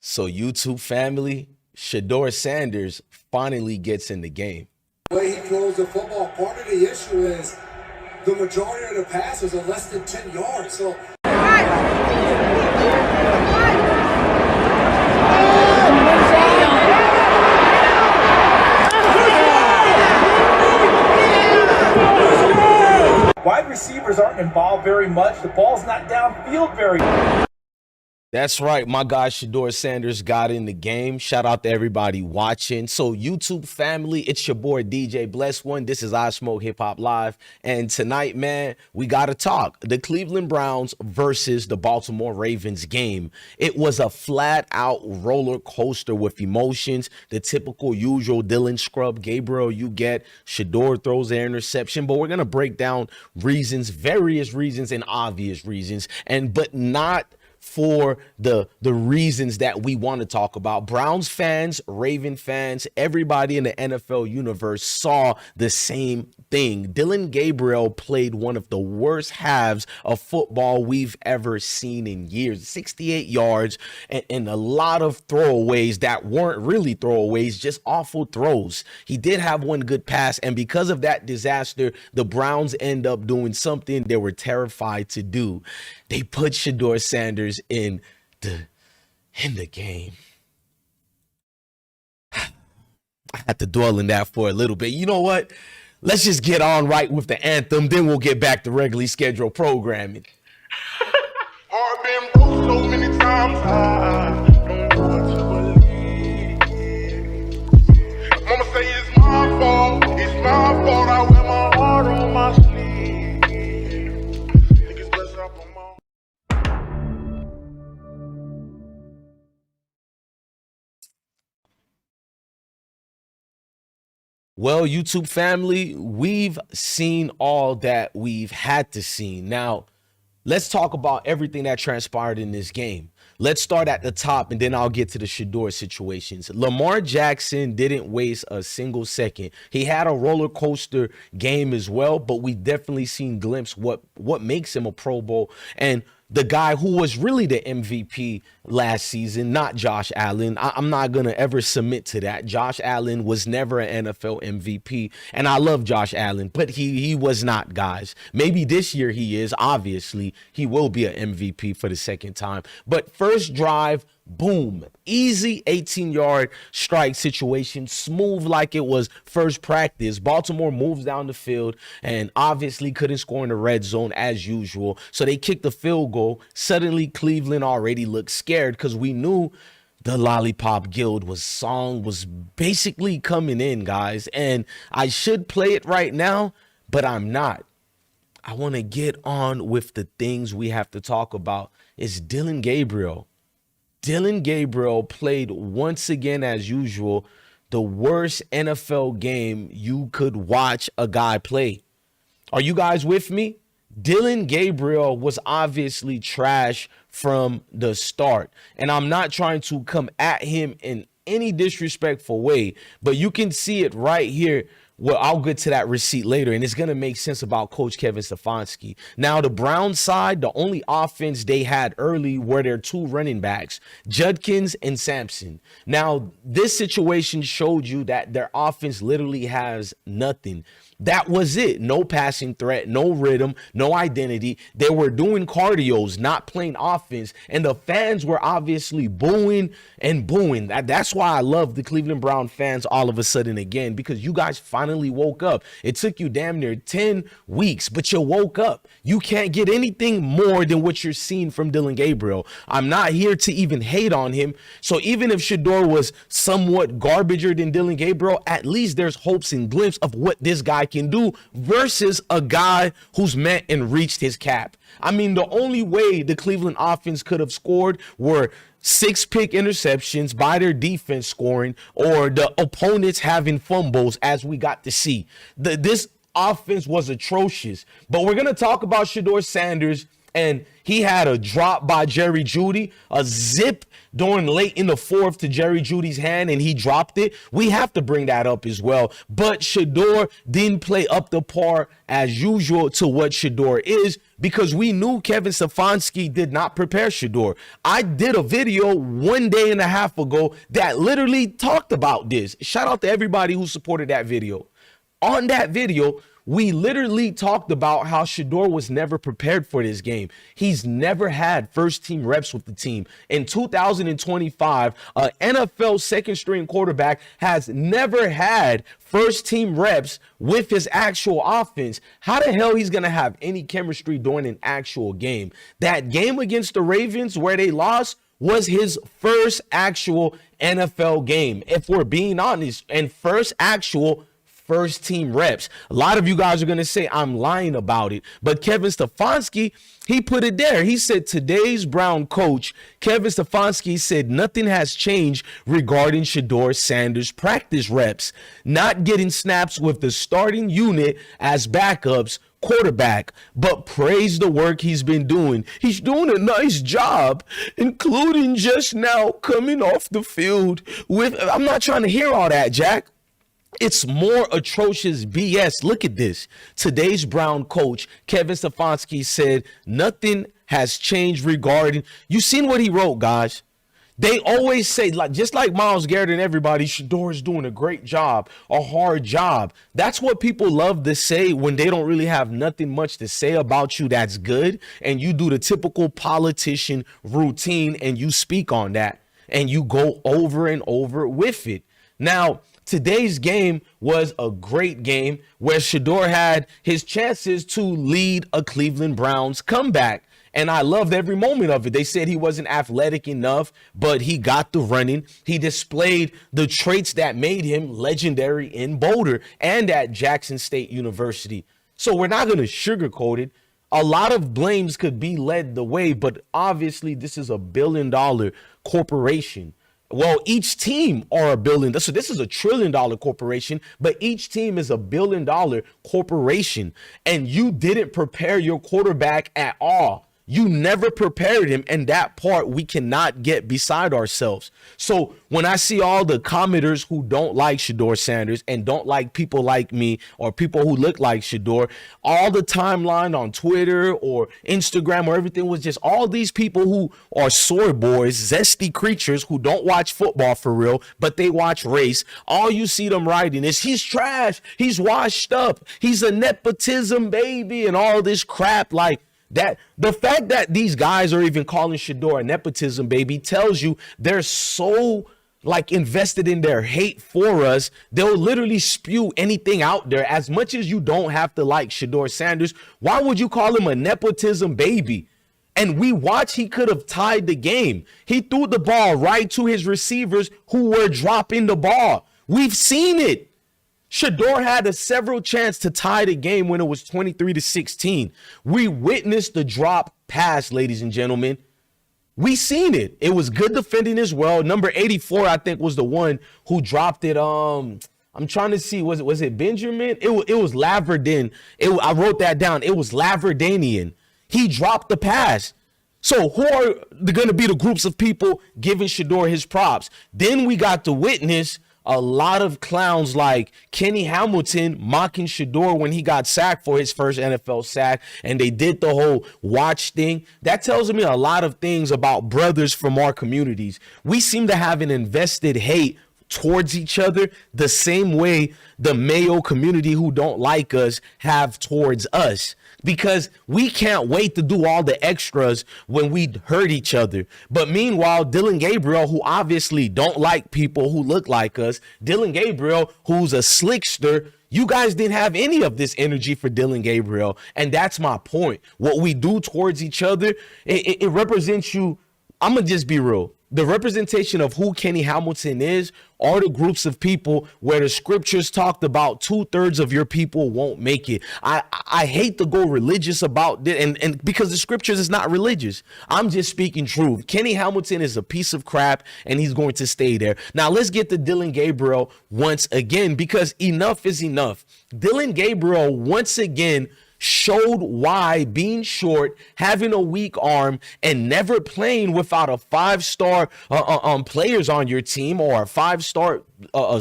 So YouTube family, Shedeur Sanders finally gets in the game. The way he throws the football, part of the issue is the majority of the passes are less than 10 yards. So wide receivers aren't involved very much. The ball's not downfield very much. That's right. My guy Shedeur Sanders got in the game. Shout out to everybody watching. So YouTube family, it's your boy DJ Bless One. This is I Smoke Hip Hop Live. And tonight, man, we got to talk. The Cleveland Browns versus the Baltimore Ravens game. It was a flat out roller coaster with emotions. The typical usual Dillon scrub, Gabriel you get. Shedeur throws their interception. But we're going to break down reasons, various reasons and obvious reasons. But not for the reasons that we want to talk about. Browns fans, Raven fans, everybody in the NFL universe saw the same thing. Dillon Gabriel played one of the worst halves of football we've ever seen in years. 68 yards and a lot of throwaways that weren't really throwaways, just awful throws. He did have one good pass, and because of that disaster, the Browns end up doing something they were terrified to do. They put Shedeur Sanders in the game. I had to dwell in that for a little bit. You know what? Let's just get on right with the anthem, then we'll get back to regularly scheduled programming. I've been broke so many times, I don't know what to believe. Mama say it's my fault, I wear my heart on my sleeve. Niggas bless up on my... Well, YouTube family, we've seen all that we've had to see. Now, let's talk about everything that transpired in this game. Let's start at the top, and then I'll get to the Shedeur situations. Lamar Jackson didn't waste a single second. He had a roller coaster game as well, but we definitely seen glimpse what makes him a Pro Bowl. And the guy who was really the MVP last season, not Josh Allen. I'm not going to ever submit to that. Josh Allen was never an NFL MVP, and I love Josh Allen, but he was not, guys. Maybe this year he is. Obviously, he will be an MVP for the second time. But first drive, boom, easy 18-yard strike situation, smooth like it was first practice. Baltimore moves down the field and obviously couldn't score in the red zone as usual. So they kicked the field goal. Suddenly, Cleveland already looked scared because we knew the Lollipop Guild was basically coming in, guys. And I should play it right now, but I'm not. I want to get on with the things we have to talk about. It's Dillon Gabriel. Dillon Gabriel played once again, as usual, the worst NFL game you could watch a guy play. Are you guys with me? Dillon Gabriel was obviously trash from the start. And I'm not trying to come at him in any disrespectful way, but you can see it right here. Well, I'll get to that receipt later, and it's going to make sense about Coach Kevin Stefanski. Now, the Browns side, the only offense they had early were their two running backs, Judkins and Sampson. Now, this situation showed you that their offense literally has nothing. That was it. No passing threat, no rhythm, no identity. They were doing cardios, not playing offense. And the fans were obviously booing and booing. That's why I love the Cleveland Brown fans all of a sudden again, because you guys finally woke up. It took you damn near 10 weeks, but you woke up. You can't get anything more than what you're seeing from Dillon Gabriel. I'm not here to even hate on him. So even if Shedeur was somewhat garbager than Dillon Gabriel, at least there's hopes and glimpses of what this guy can do versus a guy who's met and reached his cap. I mean, the only way the Cleveland offense could have scored were 6 pick interceptions by their defense scoring or the opponents having fumbles, as we got to see. This offense was atrocious. But we're going to talk about Shedeur Sanders and he had a drop by Jerry Jeudy, a zip during late in the fourth to Jerry Jeudy's hand, and he dropped it. We have to bring that up as well. But Shedeur didn't play up to par as usual to what Shedeur is, because we knew Kevin Stefanski did not prepare Shedeur. I did a video 1.5 days ago that literally talked about this. Shout out to everybody who supported that video. On that video, we literally talked about how Shedeur was never prepared for this game. He's never had first team reps with the team. In 2025, an NFL second string quarterback has never had first team reps with his actual offense. How the hell he's going to have any chemistry during an actual game? That game against the Ravens where they lost was his first actual NFL game, if we're being honest, and first actual first team reps. A lot of you guys are going to say I'm lying about it, but Kevin Stefanski, he put it there. He said today's Brown coach, Kevin Stefanski, said nothing has changed regarding Shedeur Sanders' practice reps, not getting snaps with the starting unit as backups quarterback, but praise the work he's been doing. He's doing a nice job, including just now coming off the field with, I'm not trying to hear all that, Jack. It's more atrocious BS. Look at this. Today's Brown coach, Kevin Stefanski, said nothing has changed regarding. You seen what he wrote, guys? They always say, like, just like Myles Garrett and everybody, Shedeur is doing a great job, a hard job. That's what people love to say when they don't really have nothing much to say about you that's good, and you do the typical politician routine and you speak on that and you go over and over with it. Now, today's game was a great game where Shedeur had his chances to lead a Cleveland Browns comeback. And I loved every moment of it. They said he wasn't athletic enough, but he got the running. He displayed the traits that made him legendary in Boulder and at Jackson State University. So we're not going to sugarcoat it. A lot of blames could be led the way, but obviously this is a $1 billion corporation. Well, each team are $1 billion. So this is a $1 trillion corporation, but each team is $1 billion corporation. And you didn't prepare your quarterback at all. You never prepared him, and that part we cannot get beside ourselves. So when I see all the commenters who don't like Shedeur Sanders and don't like people like me or people who look like Shedeur, all the timeline on Twitter or Instagram or everything was just all these people who are soy boys, zesty creatures who don't watch football for real, but they watch race. All you see them writing is he's trash, he's washed up, he's a nepotism baby, and all this crap. Like, that the fact that these guys are even calling Shedeur a nepotism baby tells you they're so like invested in their hate for us. They'll literally spew anything out there. As much as you don't have to like Shedeur Sanders, why would you call him a nepotism baby? And we watch, he could have tied the game. He threw the ball right to his receivers who were dropping the ball. We've seen it. Shedeur had a several chance to tie the game when it was 23-16. We witnessed the drop pass, ladies and gentlemen. We seen it. It was good defending as well. Number 84, I think, was the one who dropped it. I'm trying to see, was it Benjamin? It was Laverdin. I wrote that down. It was Laverdanian. He dropped the pass. So who are going to be the groups of people giving Shedeur his props? Then we got to witness a lot of clowns like Kenny Hamilton mocking Shedeur when he got sacked for his first NFL sack, and they did the whole watch thing. That tells me a lot of things about brothers from our communities. We seem to have an invested hate towards each other the same way the Mayo community who don't like us have towards us, because we can't wait to do all the extras when we hurt each other. But meanwhile, Dillon Gabriel, who obviously don't like people who look like us, Dillon Gabriel, who's a slickster, you guys didn't have any of this energy for Dillon Gabriel. And that's my point. What we do towards each other, it represents you. I'm going to just be real. The representation of who Kenny Hamilton is are the groups of people where the scriptures talked about 2/3 of your people won't make it. I hate to go religious about it, and because the scriptures is not religious. I'm just speaking truth. Kenny Hamilton is a piece of crap, and he's going to stay there. Now let's get to Dillon Gabriel once again, because enough is enough. Dillon Gabriel once again showed why being short, having a weak arm, and never playing without a five-star players on your team or a five-star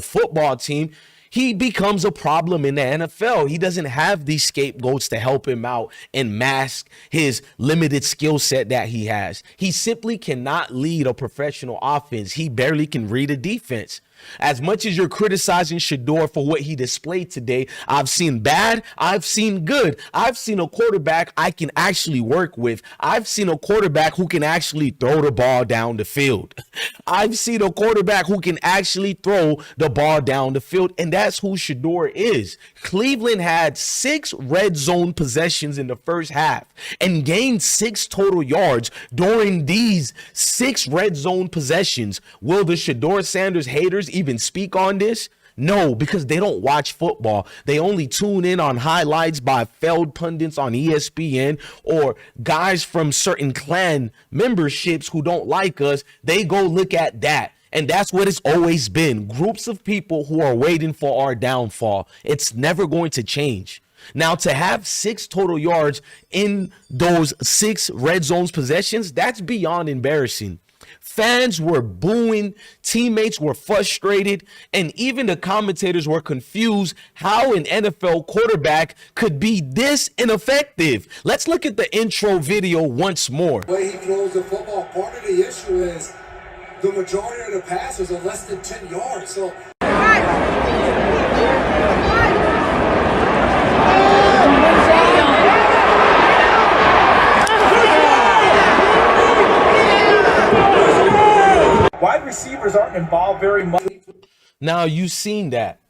football team, he becomes a problem in the NFL. He doesn't have these scapegoats to help him out and mask his limited skill set that he has. He simply cannot lead a professional offense. He barely can read a defense. As much as you're criticizing Shedeur for what he displayed today, I've seen bad, I've seen good. I've seen a quarterback I can actually work with. I've seen a quarterback who can actually throw the ball down the field. I've seen a quarterback who can actually throw the ball down the field, and that's who Shedeur is. Cleveland had 6 red zone possessions in the first half and gained 6 total yards during these 6 red zone possessions. Will the Shedeur Sanders haters even speak on this? No, because they don't watch football. They only tune in on highlights by failed pundits on ESPN or guys from certain clan memberships who don't like us. They go look at that. And that's what it's always been. Groups of people who are waiting for our downfall. It's never going to change. Now, to have 6 total yards in those 6 red zones possessions, that's beyond embarrassing. Fans were booing, teammates were frustrated, and even the commentators were confused how an NFL quarterback could be this ineffective. Let's look at the intro video once more. The way he throws the football, part of the issue is the majority of the passes are less than 10 yards. So Wide receivers aren't involved very much. Now, you've seen that.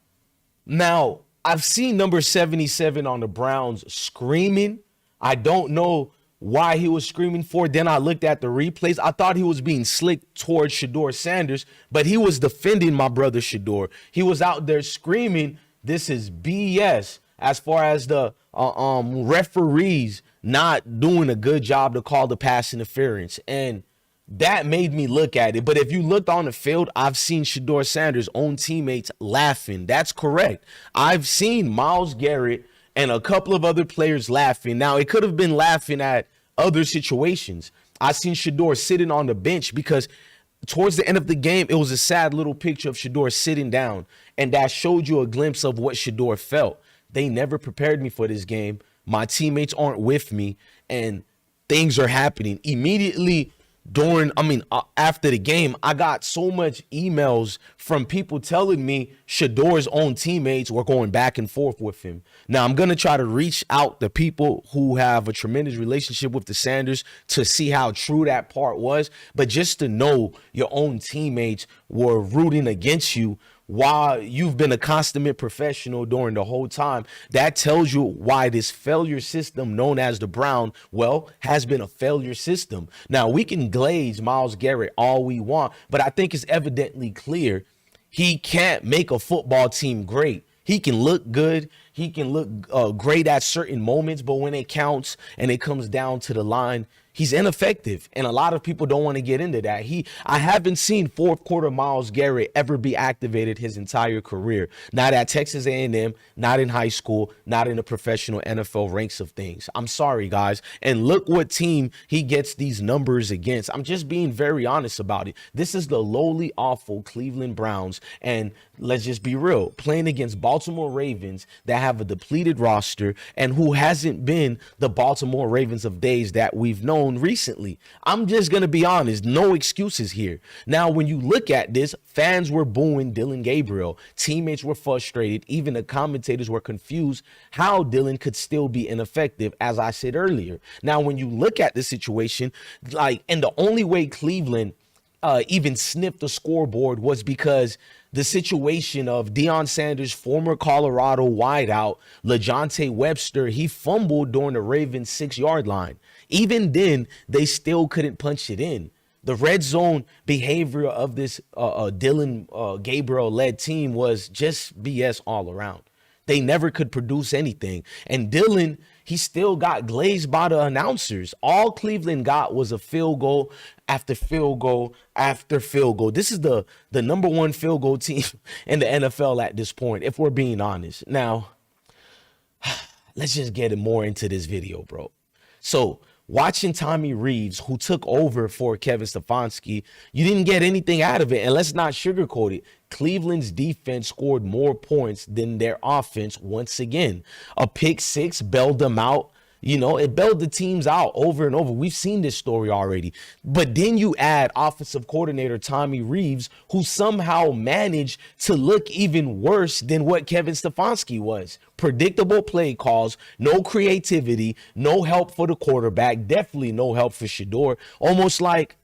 Now, I've seen number 77 on the Browns screaming. I don't know why he was screaming for. Then I looked at the replays. I thought he was being slick towards Shedeur Sanders, but he was defending my brother Shedeur. He was out there screaming, this is BS, as far as the referees not doing a good job to call the pass interference. And that made me look at it. But if you looked on the field, I've seen Shedeur Sanders' own teammates laughing. That's correct. I've seen Myles Garrett and a couple of other players laughing. Now, it could have been laughing at other situations. I've seen Shedeur sitting on the bench because towards the end of the game, it was a sad little picture of Shedeur sitting down, and that showed you a glimpse of what Shedeur felt. They never prepared me for this game. My teammates aren't with me, and things are happening immediately. After the game, I got so much emails from people telling me Shedeur's own teammates were going back and forth with him. Now, I'm going to try to reach out to people who have a tremendous relationship with the Sanders to see how true that part was. But just to know your own teammates were rooting against you while you've been a consummate professional during the whole time, that tells you why this failure system known as the Brown, has been a failure system. Now, we can glaze Myles Garrett all we want, but I think it's evidently clear he can't make a football team great. He can look good. He can look great at certain moments, but when it counts and it comes down to the line, he's ineffective, and a lot of people don't want to get into that. I haven't seen fourth quarter Myles Garrett ever be activated his entire career. Not at Texas A&M, not in high school, not in the professional NFL ranks of things. I'm sorry, guys. And look what team he gets these numbers against. I'm just being very honest about it. This is the lowly, awful Cleveland Browns, and let's just be real, playing against Baltimore Ravens that have a depleted roster and who hasn't been the Baltimore Ravens of days that we've known recently. I'm just going to be honest. No excuses here. Now, when you look at this, fans were booing Dillon Gabriel. Teammates were frustrated. Even the commentators were confused how Dillon could still be ineffective, as I said earlier. Now, when you look at the situation, and the only way Cleveland even sniffed the scoreboard was because the situation of Deion Sanders, former Colorado wideout, LaJohntay Webster, he fumbled during the Ravens 6-yard line. Even then, they still couldn't punch it in. The red zone behavior of this Dillon Gabriel-led team was just BS all around. They never could produce anything. And Dillon, he still got glazed by the announcers. All Cleveland got was a field goal after field goal after field goal. This is the number one field goal team in the NFL at this point, if we're being honest. Now, let's just get more into this video, bro. So watching Tommy Reeves, who took over for Kevin Stefanski, you didn't get anything out of it. And let's not sugarcoat it. Cleveland's defense scored more points than their offense once again. A pick six bailed them out. You know, it bailed the teams out over and over. We've seen this story already. But then you add offensive coordinator Tommy Reeves, who somehow managed to look even worse than what Kevin Stefanski was. Predictable play calls, no creativity, no help for the quarterback, definitely no help for Shedeur. Almost like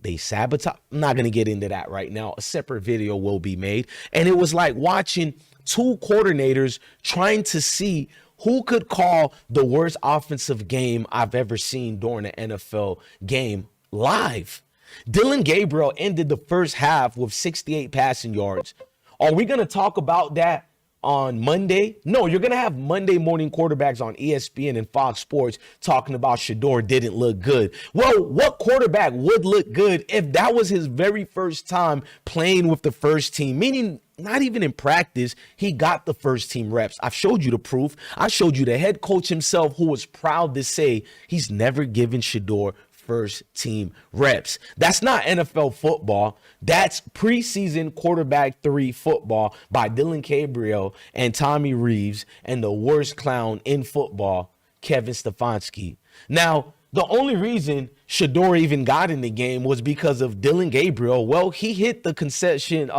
they sabotage. I'm not going to get into that right now. A separate video will be made. And it was like watching two coordinators trying to see who could call the worst offensive game I've ever seen during an NFL game live. Dillon Gabriel ended the first half with 68 passing yards. Are we going to talk about that on Monday? No, you're going to have Monday morning quarterbacks on ESPN and Fox Sports talking about Shedeur didn't look good. Well, what quarterback would look good if that was his very first time playing with the first team? Meaning, not even in practice, he got the first team reps. I've showed you the proof. I showed you the head coach himself, who was proud to say he's never given Shedeur first team reps. That's not NFL football. That's preseason quarterback 3 football by Dillon Gabriel and Tommy Reeves and the worst clown in football, Kevin Stefanski. Now, the only reason Shedeur even got in the game was because of Dillon Gabriel. Well, he hit the concussion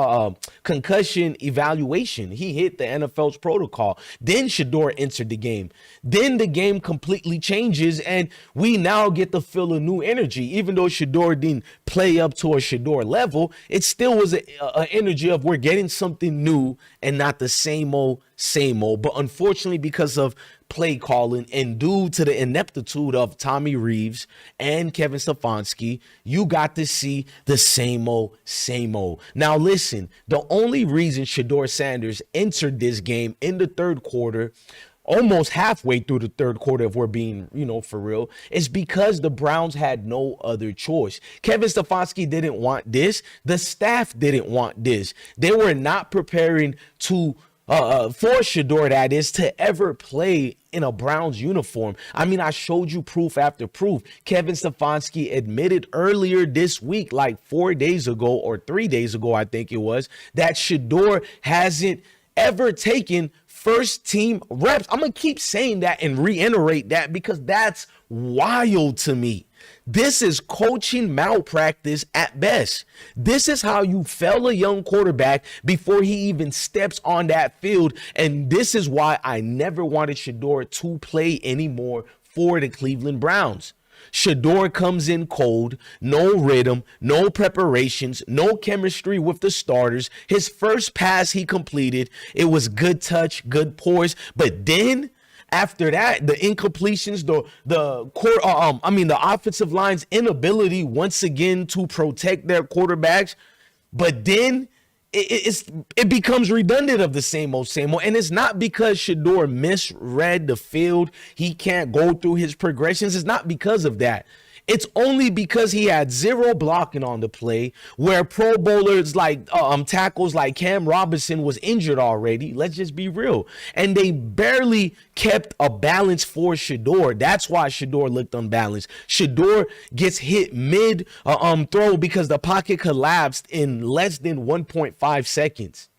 evaluation. He hit the NFL's protocol. Then Shedeur entered the game. Then the game completely changes, and we now get to feel a new energy. Even though Shedeur didn't play up to a Shedeur level, it still was an energy of we're getting something new and not the same old, same old. But unfortunately, because of play calling and due to the ineptitude of Tommy Reeves and Kevin Stefanski, you got to see the same old, same old. Now listen, the only reason Shedeur Sanders entered this game in the third quarter, almost halfway through the third quarter, if we're being, for real, is because the Browns had no other choice. Kevin Stefanski didn't want this. The staff didn't want this. They were not preparing to for Shedeur, that is, to ever play in a Browns uniform. I mean, I showed you proof after proof. Kevin Stefanski admitted earlier this week, like 4 days ago or 3 days ago, I think it was, that Shedeur hasn't ever taken first team reps. I'm going to keep saying that and reiterate that because that's wild to me. This is coaching malpractice at best. This is how you fail a young quarterback before he even steps on that field. And this is why I never wanted Shedeur to play anymore for the Cleveland Browns. Shedeur comes in cold, no rhythm, no preparations, no chemistry with the starters. His first pass he completed, it was good touch, good poise, but then after that, the incompletions, the offensive line's inability once again to protect their quarterbacks, but then it becomes redundant of the same old, same old. And it's not because Shedeur misread the field. He can't go through his progressions. It's not because of that. It's only because he had zero blocking on the play, where Pro Bowlers like tackles like Cam Robinson was injured already. Let's just be real. And they barely kept a balance for Shedeur. That's why Shedeur looked unbalanced. Shedeur gets hit mid throw because the pocket collapsed in less than 1.5 seconds.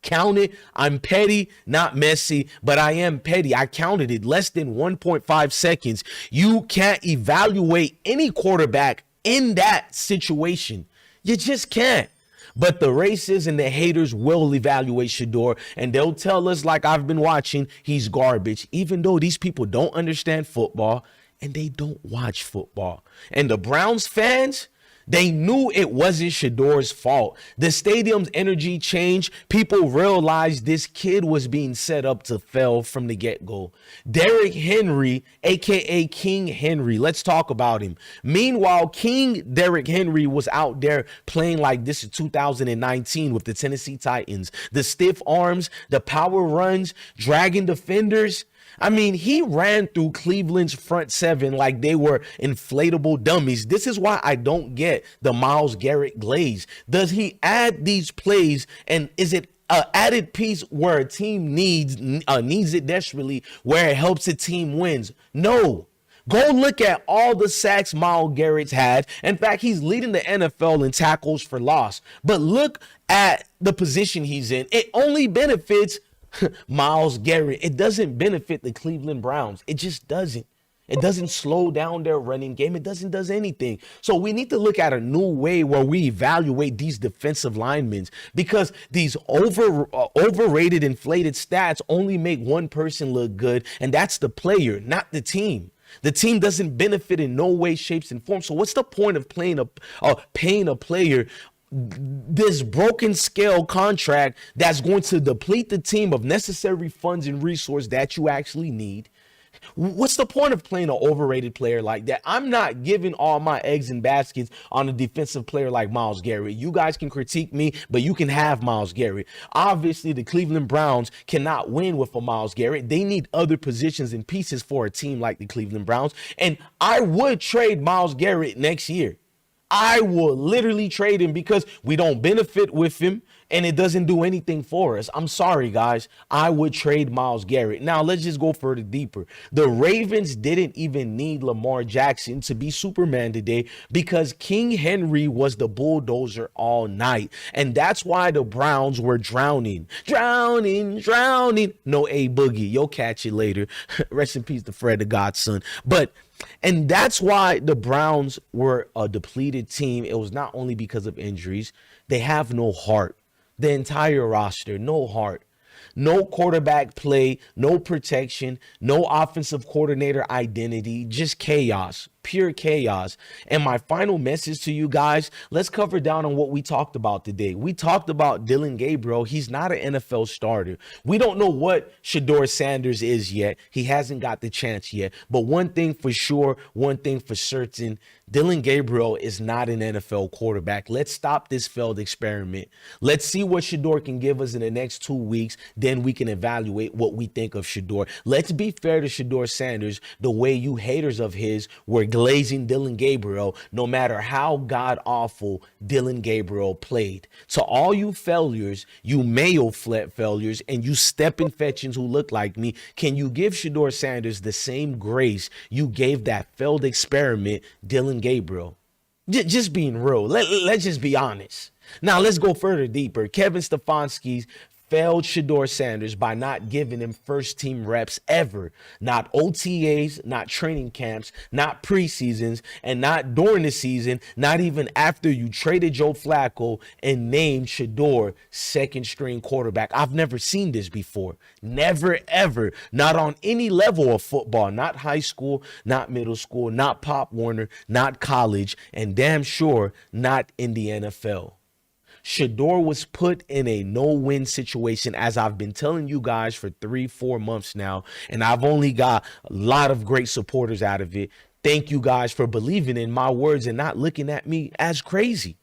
Count it. I'm petty, not messy, but I am petty. I counted it. Less than 1.5 seconds. You can't evaluate any quarterback in that situation. You just can't. But the racists and the haters will evaluate Shedeur, and they'll tell us, like I've been watching, he's garbage, even though these people don't understand football and they don't watch football. And the Browns fans, they knew it wasn't Shedeur's fault. The stadium's energy changed. People realized this kid was being set up to fail from the get-go. Derrick Henry, a.k.a. King Henry, let's talk about him. Meanwhile, King Derrick Henry was out there playing like this in 2019 with the Tennessee Titans. The stiff arms, the power runs, dragging defenders. I mean, he ran through Cleveland's front seven like they were inflatable dummies. This is why I don't get the Myles Garrett glaze. Does he add these plays, and is it added piece where a team needs it desperately, where it helps a team wins. No. Go look at all the sacks Myles Garrett's had. In fact, he's leading the NFL in tackles for loss. But look at the position he's in. It only benefits Myles Garrett. It doesn't benefit the Cleveland Browns. It just doesn't. It doesn't slow down their running game. It doesn't do anything. So we need to look at a new way where we evaluate these defensive linemen, because these overrated, inflated stats only make one person look good, and that's the player, not the team. The team doesn't benefit in no way, shapes, and forms. So what's the point of paying a player this broken scale contract that's going to deplete the team of necessary funds and resources that you actually need? What's the point of playing an overrated player like that? I'm not giving all my eggs in baskets on a defensive player like Myles Garrett. You guys can critique me, but you can have Myles Garrett. Obviously, the Cleveland Browns cannot win with a Myles Garrett. They need other positions and pieces for a team like the Cleveland Browns. And I would trade Myles Garrett next year. I will literally trade him because we don't benefit with him and it doesn't do anything for us. I'm sorry, guys. I would trade Myles Garrett. Now, let's just go further deeper. The Ravens didn't even need Lamar Jackson to be Superman today because King Henry was the bulldozer all night. And that's why the Browns were drowning. Drowning. No, A Boogie. You'll catch it later. Rest in peace to Fred, the godson. And that's why the Browns were a depleted team. It was not only because of injuries. They have no heart. The entire roster, no heart. No quarterback play, no protection, no offensive coordinator identity, just chaos, pure chaos. And my final message to you guys, let's cover down on what we talked about today. We talked about Dillon Gabriel. He's not an NFL starter. We don't know what Shedeur Sanders is yet. He hasn't got the chance yet. But one thing for sure, one thing for certain, Dillon Gabriel is not an NFL quarterback. Let's stop this failed experiment. Let's see what Shedeur can give us in the next 2 weeks. Then we can evaluate what we think of Shedeur. Let's be fair to Shedeur Sanders the way you haters of his were glazing Dillon Gabriel, no matter how god-awful Dillon Gabriel played. To all you failures, you male failures, and you stepping fetchings who look like me, can you give Shedeur Sanders the same grace you gave that failed experiment, Dillon Gabriel? Just being real. Let's just be honest. Now, let's go further deeper. Kevin Stefanski's failed Shedeur Sanders by not giving him first team reps ever. Not OTAs, not training camps, not preseasons, and not during the season, not even after you traded Joe Flacco and named Shedeur second string quarterback. I've never seen this before. Never, ever. Not on any level of football. Not high school, not middle school, not Pop Warner, not college, and damn sure not in the NFL. Shedeur was put in a no-win situation, as I've been telling you guys for 3-4 months now, and I've only got a lot of great supporters out of it. Thank you guys for believing in my words and not looking at me as crazy.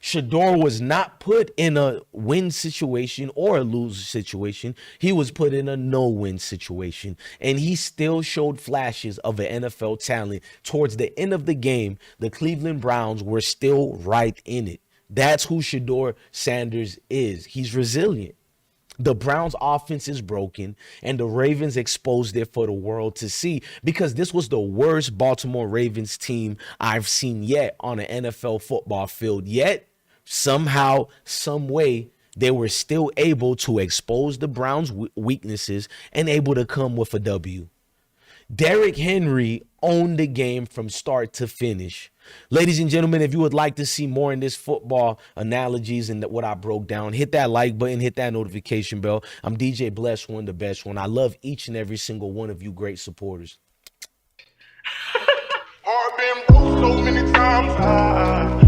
Shedeur was not put in a win situation or a lose situation. He was put in a no-win situation, and he still showed flashes of an NFL talent. Towards the end of the game, the Cleveland Browns were still right in it. That's who Shedeur Sanders is. He's resilient. The Browns' offense is broken, and the Ravens exposed it for the world to see, because this was the worst Baltimore Ravens team I've seen yet on an NFL football field. Yet, somehow, some way, they were still able to expose the Browns' weaknesses and able to come with a W. Derrick Henry owned the game from start to finish. Ladies and gentlemen, if you would like to see more in this football analogies and what I broke down, hit that like button, hit that notification bell. I'm DJ Bless One, the best one. I love each and every single one of you great supporters. I've been broke so many times.